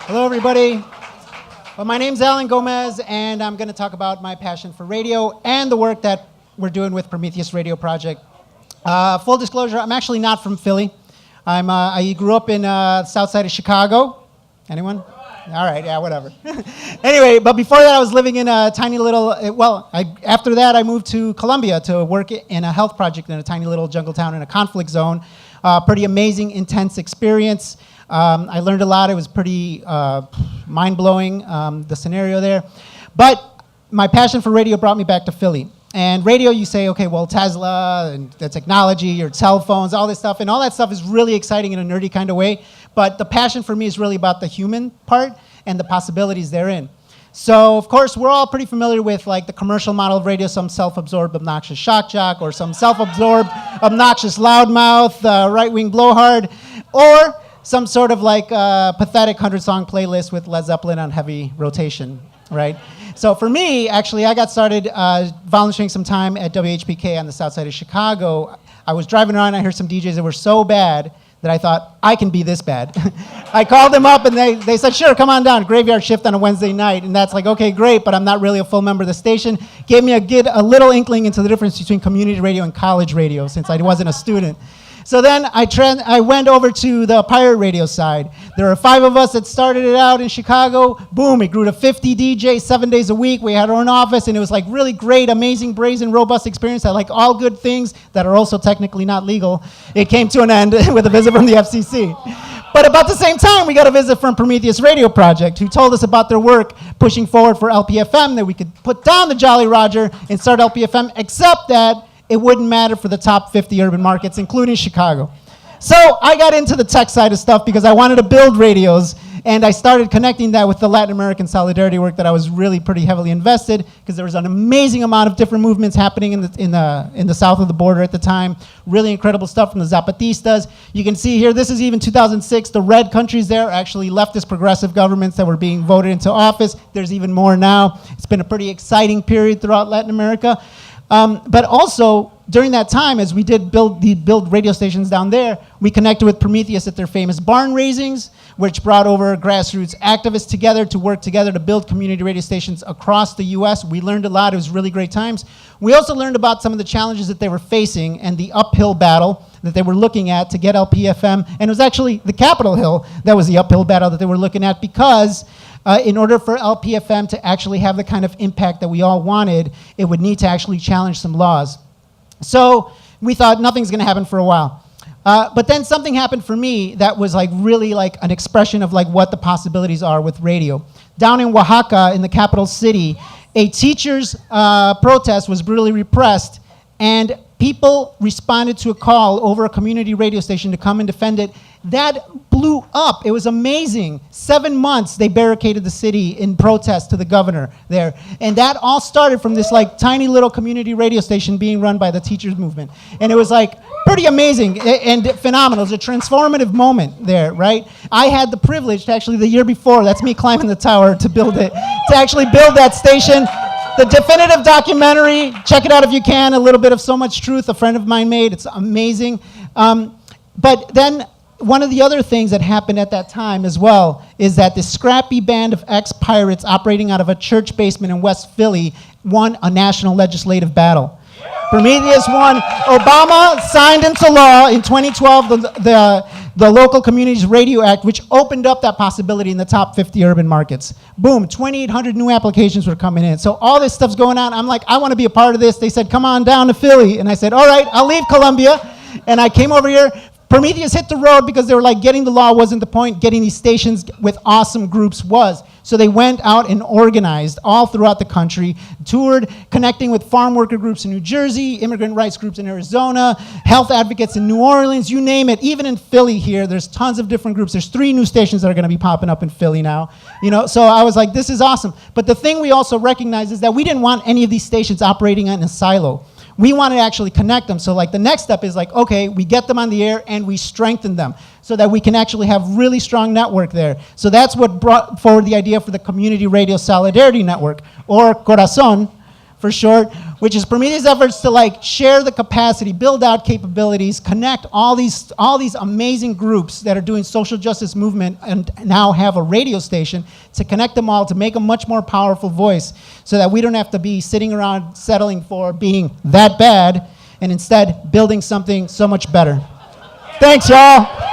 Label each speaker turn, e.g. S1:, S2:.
S1: Hello, everybody. Well, my name's Allan Gomez, and I'm going to talk about my passion for radio and the work that we're doing with Prometheus Radio Project. Full disclosure, I'm actually not from Philly. I grew up in south side of Chicago. Anyone? All right, yeah, whatever. Anyway, but before that, I was living in a tiny little, after that, I moved to Colombia to work in a health project in a tiny little jungle town in a conflict zone. Pretty amazing, intense experience. I learned a lot. It was pretty mind-blowing, the scenario there. But my passion for radio brought me back to Philly. And radio, you say, okay, well, Tesla and the technology, your cell phones, all this stuff, and all that stuff is really exciting in a nerdy kind of way. But the passion for me is really about the human part and the possibilities therein. So, of course, we're all pretty familiar with like the commercial model of radio, some self-absorbed, obnoxious shock jock, or some self-absorbed, obnoxious loudmouth, right-wing blowhard, or some sort of like pathetic 100-song playlist with Led Zeppelin on heavy rotation, right? So for me, actually, I got started volunteering some time at WHPK on the south side of Chicago. I was driving around, I heard some DJs that were so bad that I thought, I can be this bad. I called them up and they said, sure, come on down, graveyard shift on a Wednesday night. And that's like, okay, great, but I'm not really a full member of the station. Gave me a little inkling into the difference between community radio and college radio since I wasn't a student. So then I went over to the pirate radio side. There were 5 of us that started it out in Chicago. Boom, it grew to 50 DJs 7 days a week. We had our own office, and it was like really great, amazing, brazen, robust experience. I like all good things that are also technically not legal. It came to an end with a visit from the FCC. But about the same time, we got a visit from Prometheus Radio Project, who told us about their work pushing forward for LPFM, that we could put down the Jolly Roger and start LPFM, except that it wouldn't matter for the top 50 urban markets, including Chicago. So I got into the tech side of stuff because I wanted to build radios, and I started connecting that with the Latin American solidarity work that I was really pretty heavily invested, because there was an amazing amount of different movements happening in the south of the border at the time. Really incredible stuff from the Zapatistas. You can see here, this is even 2006. The red countries there are actually leftist progressive governments that were being voted into office. There's even more now. It's been a pretty exciting period throughout Latin America. But also, during that time, as we did build radio stations down there, we connected with Prometheus at their famous barn raisings, which brought over grassroots activists together to work together to build community radio stations across the U.S. We learned a lot. It was really great times. We also learned about some of the challenges that they were facing and the uphill battle that they were looking at to get LPFM. And it was actually the Capitol Hill that was the uphill battle that they were looking at, because in order for LPFM to actually have the kind of impact that we all wanted, it would need to actually challenge some laws. So we thought nothing's going to happen for a while. But then something happened for me that was like really like an expression of like what the possibilities are with radio. Down in Oaxaca, in the capital city, a teacher's protest was brutally repressed, and people responded to a call over a community radio station to come and defend it. That blew up. It was amazing. 7 months they barricaded the city in protest to the governor there. And that all started from this like tiny little community radio station being run by the teachers movement. And it was like pretty amazing and phenomenal. It was a transformative moment there, right? I had the privilege to actually, the year before, that's me climbing the tower to build it, to actually build that station. The definitive documentary, check it out if you can, a little bit of So Much Truth, a friend of mine made. It's amazing. But then one of the other things that happened at that time as well is that this scrappy band of ex-pirates operating out of a church basement in West Philly won a national legislative battle. Prometheus won. Obama signed into law in 2012 the Local Communities Radio Act, which opened up that possibility in the top 50 urban markets. Boom, 2,800 new applications were coming in. So all this stuff's going on. I'm like, I want to be a part of this. They said, come on down to Philly. And I said, all right, I'll leave Columbia. And I came over here. Prometheus hit the road because they were like, getting the law wasn't the point. Getting these stations with awesome groups was. So they went out and organized all throughout the country, toured, connecting with farm worker groups in New Jersey, immigrant rights groups in Arizona, health advocates in New Orleans, you name it. Even in Philly here, there's tons of different groups. There's 3 new stations that are going to be popping up in Philly now. You know, so I was like, this is awesome. But the thing we also recognized is that we didn't want any of these stations operating in a silo. We want to actually connect them. So like the next step is like, okay, we get them on the air and we strengthen them so that we can actually have really strong network there. So that's what brought forward the idea for the Community Radio Solidarity Network, or Corazon for short, which is Prometheus' efforts to like share the capacity, build out capabilities, connect all these amazing groups that are doing social justice movement and now have a radio station to connect them all to make a much more powerful voice so that we don't have to be sitting around settling for being that bad and instead building something so much better. Thanks, y'all.